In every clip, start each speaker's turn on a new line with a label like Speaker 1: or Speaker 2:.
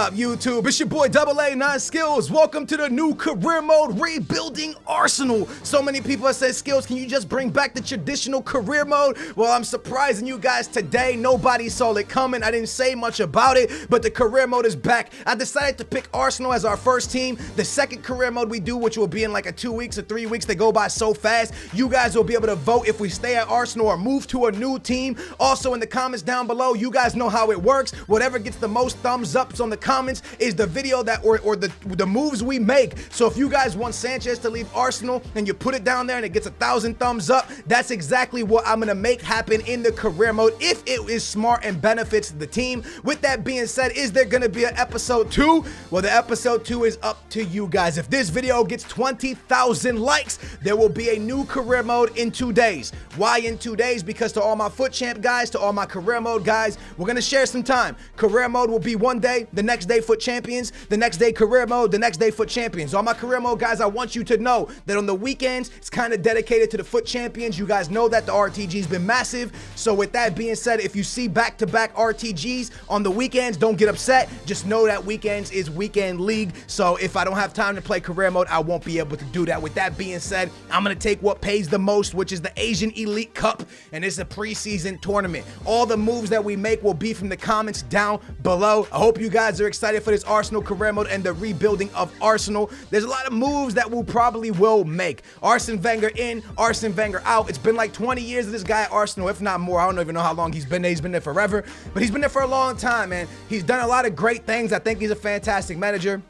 Speaker 1: up, YouTube? It's your boy AA9Skills. Welcome to the new career mode, rebuilding Arsenal. So many people have said, Skills, can you just bring back the traditional career mode? Well, I'm surprising you guys today. Nobody saw it coming. I didn't say much about it, but the career mode is back. I decided to pick Arsenal as our first team. The second career mode we do, which will be in like 2 weeks or 3 weeks, they go by so fast. You guys will be able to vote if we stay at Arsenal or move to a new team. Also in the comments down below, you guys know how it works. Whatever gets the most thumbs ups on the comments is the video that or the moves we make. So if you guys want Sanchez to leave Arsenal and you put it down there and it gets 1,000 thumbs up, that's exactly what I'm gonna make happen in the career mode if it is smart and benefits the team. With that being said, is there gonna be an episode 2? Well, the episode 2 is up to you guys. If this video gets 20,000 likes, there will be a new career mode in 2 days. Why in 2 days? Because to all my foot champ guys, to all my career mode guys, we're gonna share some time. Career mode will be one day, the next day foot champions, the next day career mode, the next day foot champions. All my career mode guys, I want you to know that on the weekends, it's kind of dedicated to the foot champions. You guys know that the RTG's been massive. So with that being said, if you see back-to-back RTGs on the weekends, don't get upset. Just know that weekends is weekend league. So if I don't have time to play career mode, I won't be able to do that. With that being said, I'm gonna take what pays the most, which is the Asian Elite Cup, and it's a preseason tournament. All the moves that we make will be from the comments down below. I hope you guys are excited for this Arsenal career mode and the rebuilding of Arsenal. There's a lot of moves that we'll probably make. Arsene Wenger in, Arsene Wenger out. It's been like 20 years of this guy at Arsenal, if not more. I don't even know how long he's been there. He's been there forever, but he's been there for a long time, man. He's done a lot of great things. I think he's a fantastic manager.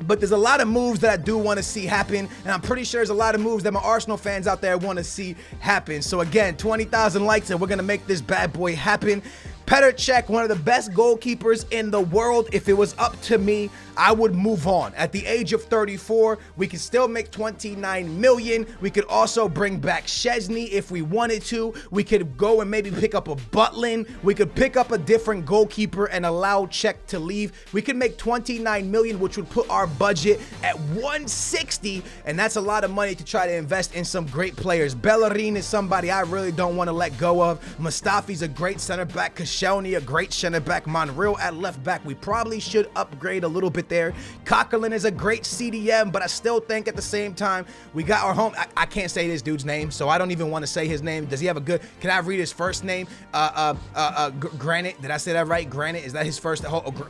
Speaker 1: But there's a lot of moves that I do want to see happen, and I'm pretty sure there's a lot of moves that my Arsenal fans out there want to see happen. So again, 20,000 likes and we're going to make this bad boy happen. Petr Cech, one of the best goalkeepers in the world. If it was up to me, I would move on. At the age of 34, we can still make 29 million. We could also bring back Szczesny if we wanted to. We could go and maybe pick up a Butlin. We could pick up a different goalkeeper and allow Cech to leave. We could make 29 million, which would put our budget at 160, and that's a lot of money to try to invest in some great players. Bellerin is somebody I really don't want to let go of. Mustafi's a great center back. Koscielny, a great center back. Monreal at left back. We probably should upgrade a little bit there. Coquelin is a great CDM, but I still think at the same time, we got our home. I can't say this dude's name, so I don't even want to say his name. Does he have a good, can I read his first name? Granite, did I say that right? Granite, is that his first?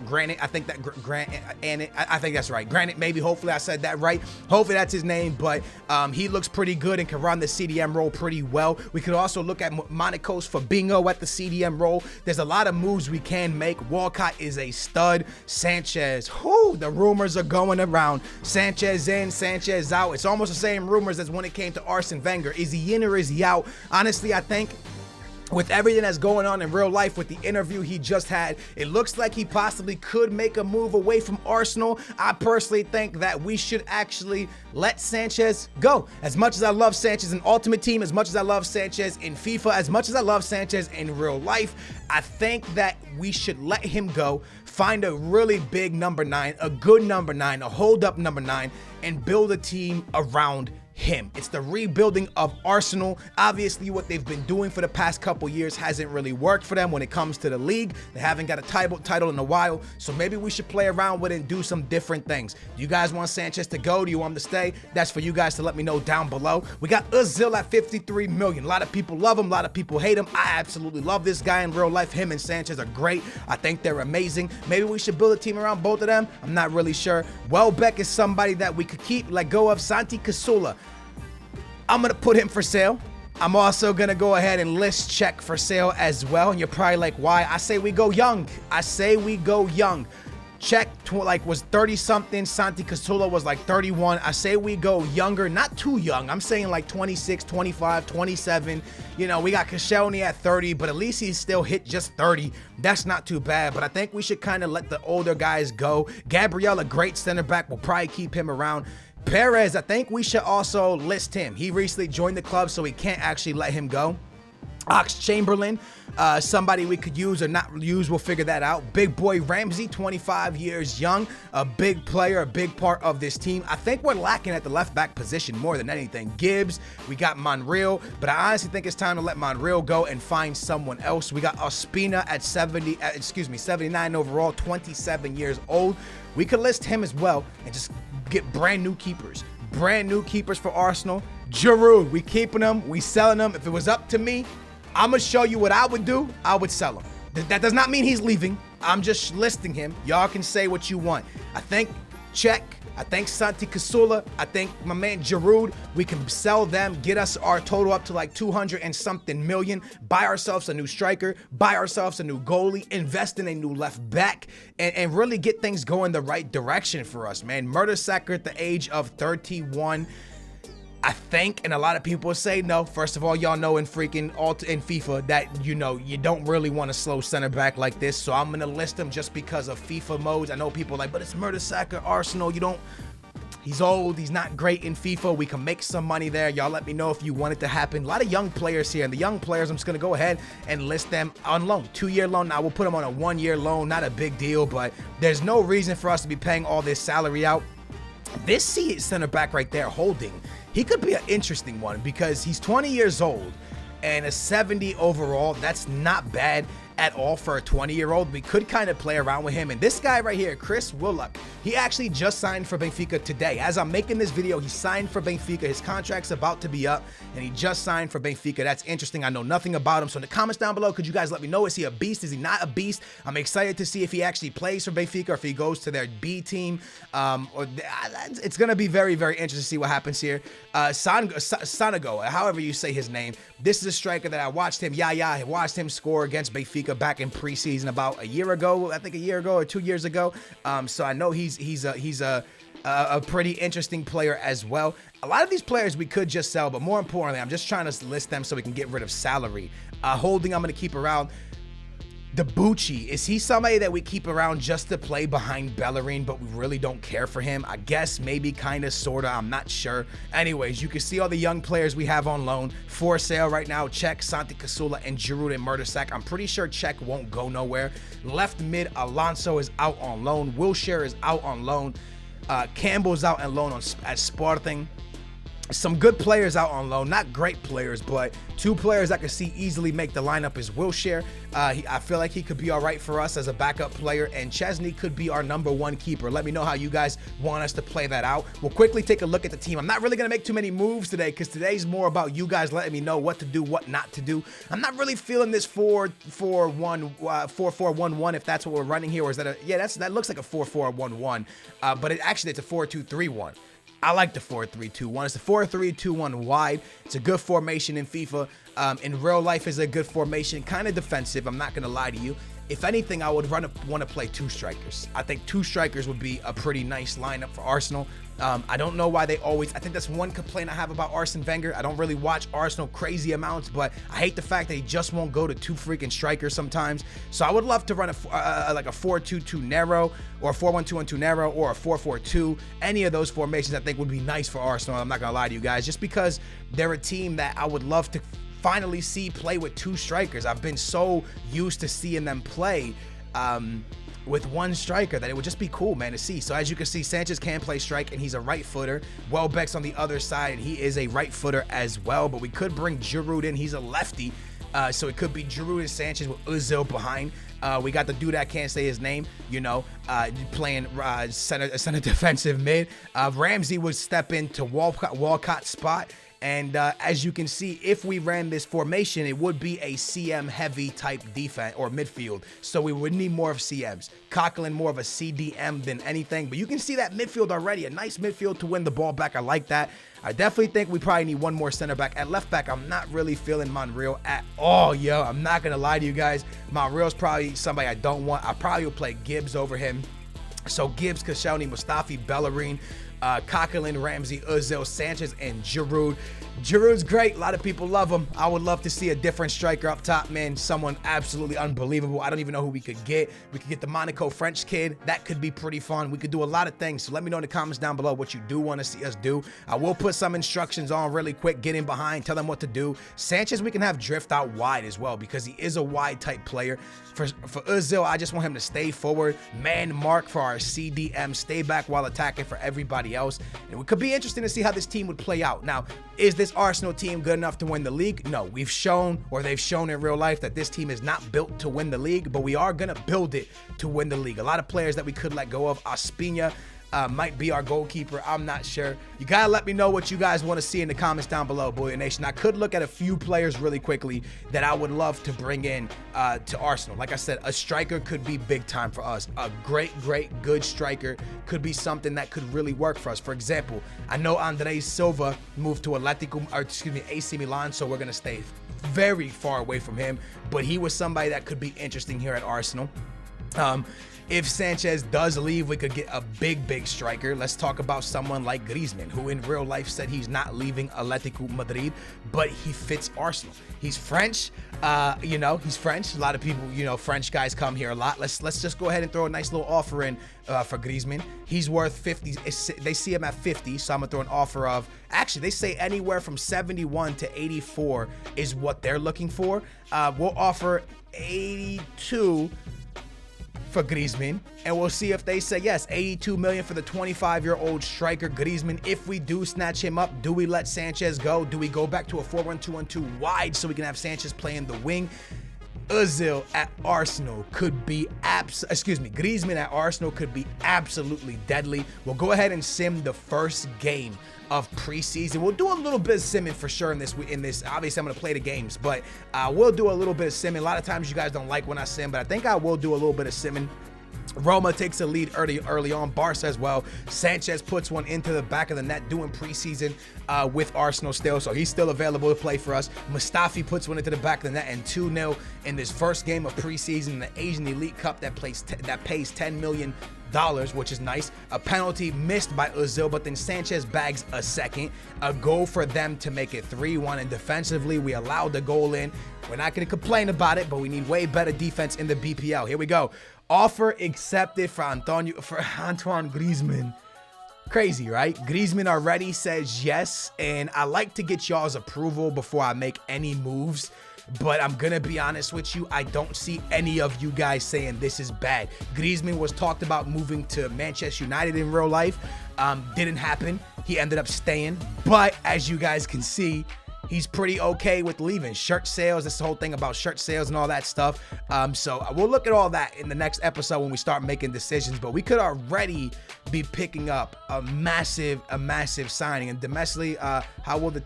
Speaker 1: Granite, I think that, I think that's right. Granite, maybe, hopefully I said that right. Hopefully that's his name, but he looks pretty good and can run the CDM role pretty well. We could also look at Monaco's Fabinho at the CDM role. There's a lot of moves we can make. Walcott is a stud. Sanchez, whoo, the rumors are going around. Sanchez in, Sanchez out. It's almost the same rumors as when it came to Arsene Wenger. Is he in or is he out? Honestly, I think with everything that's going on in real life, with the interview he just had, it looks like he possibly could make a move away from Arsenal. I personally think that we should actually let Sanchez go. As much as I love Sanchez in Ultimate Team, as much as I love Sanchez in FIFA, as much as I love Sanchez in real life, I think that we should let him go, find a really big number 9, a good number 9, a hold-up number 9, and build a team around him. It's the rebuilding of Arsenal. Obviously, what they've been doing for the past couple years hasn't really worked for them when it comes to the league. They haven't got a title in a while, so maybe we should play around with it and do some different things. Do you guys want Sanchez to go? Do you want him to stay? That's for you guys to let me know down below. We got Özil at 53 million. A lot of people love him. A lot of people hate him. I absolutely love this guy in real life. Him and Sanchez are great. I think they're amazing. Maybe we should build a team around both of them. I'm not really sure. Welbeck is somebody that we could keep, let go of. Santi Cazorla, I'm going to put him for sale. I'm also going to go ahead and list Cech for sale as well. And you're probably like, why? I say we go young. I say we go young. Cech was 30 something. Santi Cazorla was like 31. I say we go younger, not too young. I'm saying like 26, 25, 27. You know, we got Koscielny at 30, but at least he's still hit just 30. That's not too bad, but I think we should kind of let the older guys go. Gabriel, a great center back. We'll probably keep him around. Perez, I think we should also list him. He recently joined the club, so we can't actually let him go. Ox Chamberlain, somebody we could use or not use, we'll figure that out. Big boy Ramsey, 25 years young, a big player, a big part of this team. I think we're lacking at the left back position more than anything. Gibbs, we got Monreal, but I honestly think it's time to let Monreal go and find someone else. We got Ospina at 79 overall, 27 years old. We could list him as well and just get brand new keepers. Brand new keepers for Arsenal. Giroud, we keeping him, we selling him. If it was up to me, I'm going to show you what I would do. I would sell him. That does not mean he's leaving. I'm just listing him. Y'all can say what you want. I think Czech. I think Santi Cazorla. I think my man Giroud. We can sell them, get us our total up to like 200 and something million. Buy ourselves a new striker. Buy ourselves a new goalie. Invest in a new left back. And really get things going the right direction for us, man. Mertesacker at the age of 31. I think, and a lot of people say no. First of all, y'all know in FIFA that, you know, you don't really want a slow center back like this. So I'm going to list him just because of FIFA modes. I know people are like, but it's Mertesacker, Arsenal. He's old. He's not great in FIFA. We can make some money there. Y'all let me know if you want it to happen. A lot of young players here. And the young players, I'm just going to go ahead and list them on loan. 2-year loan. Now, we'll put them on a 1-year loan. Not a big deal, but there's no reason for us to be paying all this salary out. This center back right there, Holding, he could be an interesting one because he's 20 years old and a 70 overall. That's not bad at all for a 20-year-old. We could kind of play around with him. And this guy right here, Chris Willock, he actually just signed for Benfica today. As I'm making this video, he signed for Benfica. His contract's about to be up, and he just signed for Benfica. That's interesting. I know nothing about him. So in the comments down below, could you guys let me know, is he a beast? Is he not a beast? I'm excited to see if he actually plays for Benfica or if he goes to their B team. It's going to be very, very interesting to see what happens here. Sonego, however you say his name. This is a striker that I watched him. I watched him score against Benfica back in preseason about a year ago. I think a year ago or 2 years ago. So I know he's a pretty interesting player as well. A lot of these players we could just sell, but more importantly, I'm just trying to list them so we can get rid of salary. Holding, I'm going to keep around. Debuchy, is he somebody that we keep around just to play behind Bellerin, but we really don't care for him? I guess, maybe, kind of, sort of, I'm not sure. Anyways, you can see all the young players we have on loan for sale right now. Czech, Santi Cazorla, and Giroud and Mertesacker. I'm pretty sure Czech won't go nowhere. Left mid, Alonso is out on loan. Wilshere is out on loan. Campbell's out on loan at Sporting. Some good players out on loan, not great players, but two players I could see easily make the lineup is Wilshere. I feel like he could be all right for us as a backup player, and Chesney could be our #1 keeper. Let me know how you guys want us to play that out. We'll quickly take a look at the team. I'm not really going to make too many moves today because today's more about you guys letting me know what to do, what not to do. I'm not really feeling this 4-4-1-1 if that's what we're running here, or is that that looks like a 4-4-1-1, but it's a 4-2-3-1. I like the 4-3-2-1. It's the 4-3-2-1 wide. It's a good formation in FIFA. In real life, it's a good formation, kind of defensive. I'm not going to lie to you. If anything, I would want to play 2 strikers. I think 2 strikers would be a pretty nice lineup for Arsenal. I don't know why I think that's one complaint I have about Arsene Wenger. I don't really watch Arsenal crazy amounts, but I hate the fact that he just won't go to 2 freaking strikers sometimes. So I would love to run like a 4-2-2 narrow, or a 4-1-2-1-2 narrow, or a 4-4-2. Any of those formations I think would be nice for Arsenal. I'm not going to lie to you guys, just because they're a team that I would love to finally see play with 2 strikers. I've been so used to seeing them play with 1 striker that it would just be cool, man, to see. So as you can see, Sanchez can play strike, and he's a right footer. Welbeck's on the other side, and he is a right footer as well. But we could bring Giroud in. He's a lefty, so it could be Giroud and Sanchez with Ozil behind. We got the dude, I can't say his name, playing center defensive mid. Ramsey would step into Walcott's spot. And as you can see, if we ran this formation, it would be a CM heavy type defense or midfield. So we would need more of CMs. Coquelin more of a CDM than anything. But you can see that midfield already. A nice midfield to win the ball back. I like that. I definitely think we probably need 1 more center back. At left back, I'm not really feeling Monreal at all, yo. I'm not going to lie to you guys. Monreal's probably somebody I don't want. I probably will play Gibbs over him. So Gibbs, Koscielny, Mustafi, Bellerin. Coquelin, Ramsey, Ozil, Sanchez, and Giroud. Giroud's great. A lot of people love him. I would love to see a different striker up top, man. Someone absolutely unbelievable. I don't even know who we could get. We could get the Monaco French kid. That could be pretty fun. We could do a lot of things. So let me know in the comments down below what you do want to see us do. I will put some instructions on really quick. Get in behind. Tell them what to do. Sanchez, we can have drift out wide as well because he is a wide type player. For Ozil, I just want him to stay forward. Man mark for our CDM. Stay back while attacking for everybody else. And it could be interesting to see how this team would play out. Now, is this Arsenal team good enough to win the league? No, we've shown, or they've shown in real life, that this team is not built to win the league, but we are going to build it to win the league. A lot of players that we could let go of. Ospina might be our goalkeeper. I'm not sure. You gotta let me know what you guys want to see in the comments down below, Bullion Nation. I could look at a few players really quickly that I would love to bring in to Arsenal. Like I said, a striker could be big time for us. A great, good striker could be something that could really work for us. For example, I know Andrés Silva moved to AC Milan, so we're gonna stay very far away from him. But he was somebody that could be interesting here at Arsenal. If Sanchez does leave, we could get a big striker. Let's talk about someone like Griezmann, who in real life said he's not leaving Atletico Madrid, but he fits Arsenal. He's French, he's French. A lot of people, French guys come here a lot. Let's just go ahead and throw a nice little offer in for Griezmann. He's worth 50. They see him at 50, so I'm gonna throw an offer of, actually, they say anywhere from 71 to 84 is what they're looking for. We'll offer 82 for Griezmann, and we'll see if they say yes. 82 million for the 25-year-old striker Griezmann. If we do snatch him up, do we let Sanchez go? Do we go back to a 4-1-2-1-2 wide so we can have Sanchez playing the wing? Ozil at Arsenal could be Griezmann at Arsenal could be absolutely deadly. We'll go ahead and sim the first game of preseason. We'll do a little bit of simming for sure in this. Obviously, I'm going to play the games, but we'll do a little bit of simming. A lot of times you guys don't like when I sim, but I think I will do a little bit of simming. Roma takes a lead early on. Barca as well. Sanchez puts one into the back of the net doing preseason with Arsenal still, so he's still available to play for us. Mustafi puts one into the back of the net, and 2-0 in this first game of preseason, the Asian Elite Cup that pays $10 million, which is nice. A penalty missed by Ozil, but then Sanchez bags a second. A goal for them to make it 3-1, and defensively, we allowed the goal in. We're not going to complain about it, but we need way better defense in the BPL. Here we go. Offer accepted for Antoine Griezmann. Crazy, right? Griezmann already says yes, and I like to get y'all's approval before I make any moves. But I'm gonna be honest with you, I don't see any of you guys saying this is bad. Griezmann was talked about moving to Manchester United in real life. Didn't happen. He ended up staying. But as you guys can see, he's pretty okay with leaving. Shirt sales, this whole thing about shirt sales and all that stuff. So we'll look at all that in the next episode when we start making decisions. But we could already be picking up a massive signing. And domestically, how the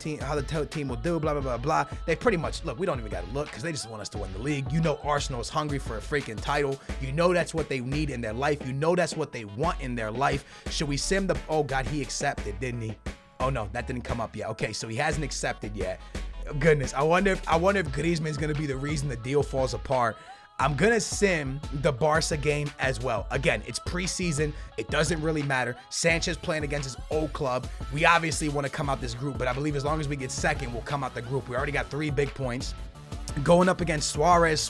Speaker 1: team will do, blah, blah, blah, blah. They pretty much, look, we don't even got to look because they just want us to win the league. You know Arsenal is hungry for a freaking title. You know that's what they need in their life. You know that's what they want in their life. Should we sim the, oh God, he accepted, didn't he? Oh no, that didn't come up yet. Okay, so he hasn't accepted yet. Goodness, I wonder if Griezmann's gonna be the reason the deal falls apart. I'm gonna sim the Barca game as well. Again, it's preseason. It doesn't really matter. Sanchez playing against his old club. We obviously want to come out this group, but I believe as long as we get second, we'll come out the group. We already got 3 big points. Going up against Suarez,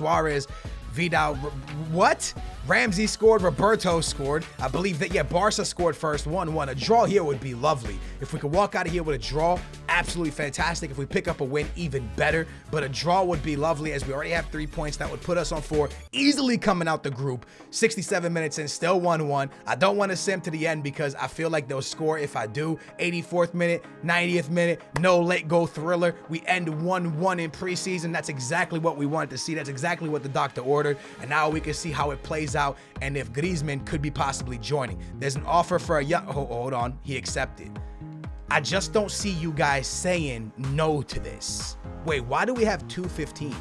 Speaker 1: Vidal, what? Ramsey scored, Roberto scored. I believe that, yeah, Barca scored first, 1-1. A draw here would be lovely. If we could walk out of here with a draw, absolutely fantastic. If we pick up a win, even better. But a draw would be lovely as we already have 3 points. That would put us on 4, easily coming out the group. 67 minutes in, still 1-1. I don't want to sim to the end because I feel like they'll score if I do. 84th minute, 90th minute, no late goal thriller. We end 1-1 in preseason. That's exactly what we wanted to see. That's exactly what the doctor ordered. And now we can see how it plays out and if Griezmann could be possibly joining. There's an offer for a young, hold on, he accepted. I just don't see you guys saying no to this. Wait, why do we have 215?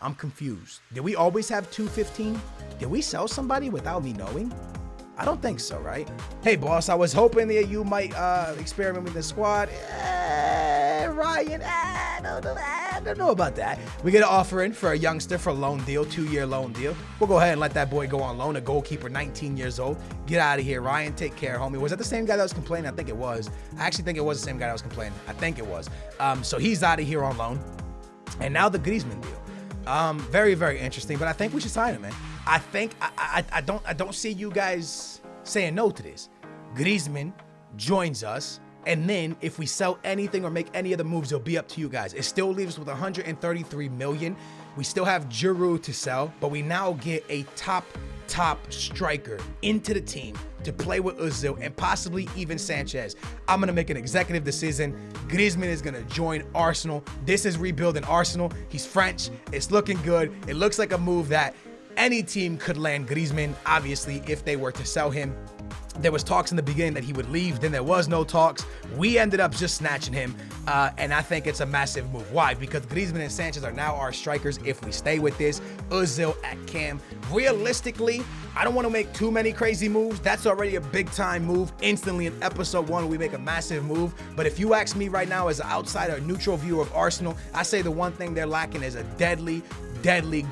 Speaker 1: I'm confused. Did we always have 215? Did we sell somebody without me knowing? I don't think so, right? Hey, boss, I was hoping that you might experiment with the squad. Ryan, don't do that. I don't know about that. We get an offer in for a youngster for a loan deal, 2-year loan deal. We'll go ahead and let that boy go on loan. A goalkeeper, 19 years old. Get out of here, Ryan. Take care, homie. Was that the same guy that was complaining? I think it was. I actually think it was the same guy that was complaining. I think it was. So he's out of here on loan. And now the Griezmann deal. Very, very interesting. But I think we should sign him, man. I think I don't see you guys saying no to this. Griezmann joins us. And then if we sell anything or make any other moves, it'll be up to you guys. It still leaves us with 133 million. We still have Giroud to sell, but we now get a top striker into the team to play with Ozil and possibly even Sanchez. I'm going to make an executive decision. Griezmann is going to join Arsenal. This is rebuilding Arsenal. He's French. It's looking good. It looks like a move that any team could land Griezmann, obviously, if they were to sell him. There was talks in the beginning that he would leave, then there was no talks. We ended up just snatching him, and I think it's a massive move. Why? Because Griezmann and Sanchez are now our strikers if we stay with this. Ozil at cam. Realistically, I don't want to make too many crazy moves. That's already a big-time move. Instantly in episode 1, we make a massive move. But if you ask me right now as an outsider, neutral viewer of Arsenal, I say the one thing they're lacking is a deadly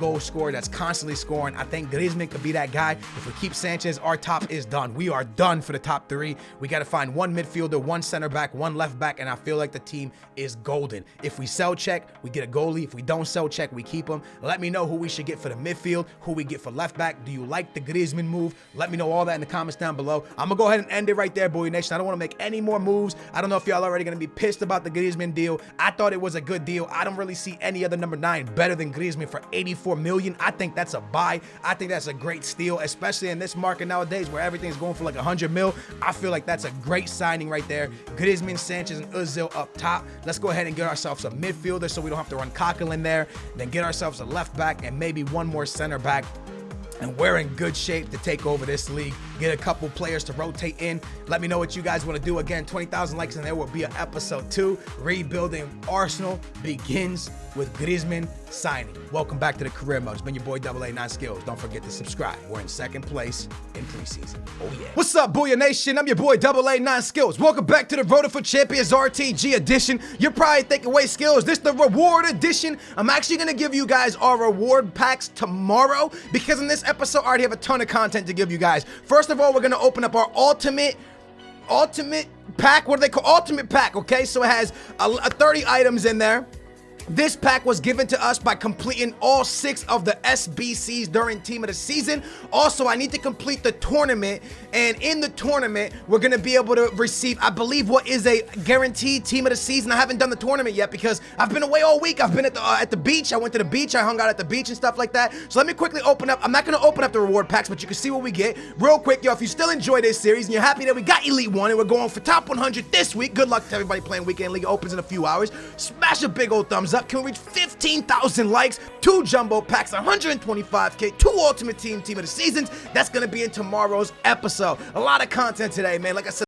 Speaker 1: goal scorer that's constantly scoring. I think Griezmann could be that guy. If we keep Sanchez, our top is done. We are done for the top 3. We got to find one midfielder, one center back, one left back, and I feel like the team is golden. If we sell check, we get a goalie. If we don't sell check, we keep him. Let me know who we should get for the midfield, who we get for left back. Do you like the Griezmann move? Let me know all that in the comments down below. I'm going to go ahead and end it right there, Boy Nation. I don't want to make any more moves. I don't know if y'all already going to be pissed about the Griezmann deal. I thought it was a good deal. I don't really see any other number 9 better than Griezmann for 84 million. I think that's a buy. I think that's a great steal, especially in this market nowadays where everything's going for like 100 mil. I feel like that's a great signing right there. Griezmann, Sanchez, and Ozil up top. Let's go ahead and get ourselves a midfielder so we don't have to run Cockle in there. Then get ourselves a left back and maybe one more center back. And we're in good shape to take over this league. Get a couple players to rotate in. Let me know what you guys want to do. Again, 20,000 likes and there will be an episode 2. Rebuilding Arsenal begins with Griezmann signing. Welcome back to the career mode. It's been your boy AA 9 Skills. Don't forget to subscribe. We're in 2nd place in preseason. Oh yeah. What's up, Booyah Nation? I'm your boy AA 9 Skills. Welcome back to the Road for Champions RTG edition. You're probably thinking, wait, Skills, this the reward edition? I'm actually going to give you guys our reward packs tomorrow because in this episode I already have a ton of content to give you guys. First of all, we're going to open up our ultimate pack. What do they call ultimate pack? Okay, so it has 30 items in there. This pack was given to us by completing all 6 of the SBCs during Team of the Season. Also, I need to complete the tournament, and in the tournament, we're going to be able to receive, I believe, what is a guaranteed Team of the Season. I haven't done the tournament yet because I've been away all week. I've been at the beach. I went to the beach. I hung out at the beach and stuff like that. So let me quickly open up. I'm not going to open up the reward packs, but you can see what we get. Real quick, yo, if you still enjoy this series and you're happy that we got Elite 1 and we're going for top 100 this week, good luck to everybody playing Weekend League. It opens in a few hours. Smash a big old thumbs up. Can we reach 15,000 likes, 2 jumbo packs, 125K, 2 Ultimate Team of the Seasons? That's going to be in tomorrow's episode. A lot of content today, man. Like I said,